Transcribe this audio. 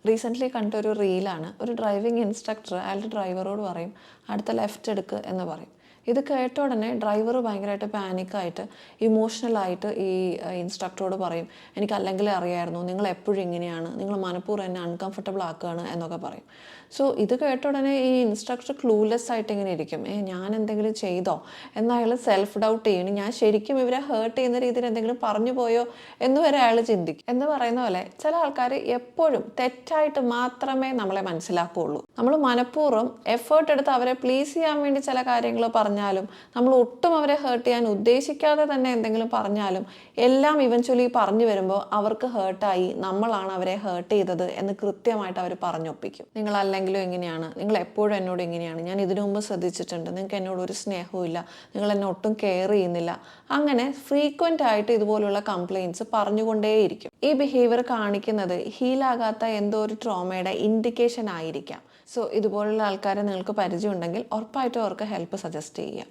Recently കണ്ട ഒരു റീലാണ്. ഒരു ഡ്രൈവിംഗ് ഇൻസ്ട്രക്ടർ അയാളുടെ ഡ്രൈവറോട് പറയും, അടുത്ത ലെഫ്റ്റ് എടുക്ക് എന്ന് പറയും. ഇത് കേട്ട ഉടനെ ഡ്രൈവർ ഭയങ്കരമായിട്ട് പാനിക്കായിട്ട് ഇമോഷണലായിട്ട് ഈ ഇൻസ്ട്രക്ടറോട് പറയും, എനിക്ക് അല്ലെങ്കിൽ അറിയായിരുന്നു, നിങ്ങൾ എപ്പോഴും ഇങ്ങനെയാണ്, നിങ്ങൾ മനഃപൂർവ്വം എന്നെ അൺകംഫർട്ടബിൾ ആക്കുകയാണ് എന്നൊക്കെ പറയും. സോ ഇത് കേട്ട ഉടനെ ഈ ഇൻസ്ട്രക്ടർ ക്ലൂലെസ് ആയിട്ട് ഇങ്ങനെ ഇരിക്കും. ഞാൻ എന്തെങ്കിലും ചെയ്തോ എന്ന് അയാൾ സെൽഫ് ഡൗട്ട് ചെയ്യും. ഞാൻ ശരിക്കും ഇവരെ ഹേർട്ട് ചെയ്യുന്ന രീതിയിൽ എന്തെങ്കിലും പറഞ്ഞു പോയോ എന്ന് വരെ അയാൾ ചിന്തിക്കും. എന്ന് പറയുന്ന പോലെ ചില ആൾക്കാർ എപ്പോഴും തെറ്റായിട്ട് മാത്രമേ നമ്മളെ മനസ്സിലാക്കുകയുള്ളൂ. നമ്മൾ മനഃപൂർവ്വം എഫേർട്ട് എടുത്ത് അവരെ പ്ലീസ് ചെയ്യാൻ വേണ്ടി ചില കാര്യങ്ങൾ പറഞ്ഞാലും, നമ്മൾ ഒട്ടും അവരെ ഹേർട്ട് ചെയ്യാൻ ഉദ്ദേശിക്കാതെ തന്നെ എന്തെങ്കിലും പറഞ്ഞാലും, എല്ലാം ഇവൻച്വലി പറഞ്ഞു വരുമ്പോൾ അവർക്ക് ഹേർട്ടായി, നമ്മളാണ് അവരെ ഹേർട്ട് ചെയ്തത് എന്ന് കൃത്യമായിട്ട് അവർ പറഞ്ഞൊപ്പിക്കും. നിങ്ങൾ അല്ലെങ്കിലും എങ്ങനെയാണ്, നിങ്ങൾ എപ്പോഴും എന്നോട് ഇങ്ങനെയാണ്, ഞാൻ ഇതിനു മുമ്പ് ശ്രദ്ധിച്ചിട്ടുണ്ട്, നിങ്ങൾക്ക് എന്നോട് ഒരു സ്നേഹവും ഇല്ല, നിങ്ങൾ എന്നെ ഒട്ടും കെയർ ചെയ്യുന്നില്ല. അങ്ങനെ ഫ്രീക്വൻ്റ് ആയിട്ട് ഇതുപോലുള്ള കംപ്ലയിൻറ്റ്സ് പറഞ്ഞുകൊണ്ടേയിരിക്കും. ഈ ബിഹേവിയർ കാണിക്കുന്നത് ഹീലാകാത്ത എന്തോ ഒരു ട്രോമയുടെ ഇൻഡിക്കേഷൻ ആയിരിക്കാം. സോ ഇതുപോലുള്ള ആൾക്കാരെ നിങ്ങൾക്ക് പരിചയമുണ്ടെങ്കിൽ ഉറപ്പായിട്ടും അവർക്ക് ഹെൽപ്പ് സജസ്റ്റ് ചെയ്യുക.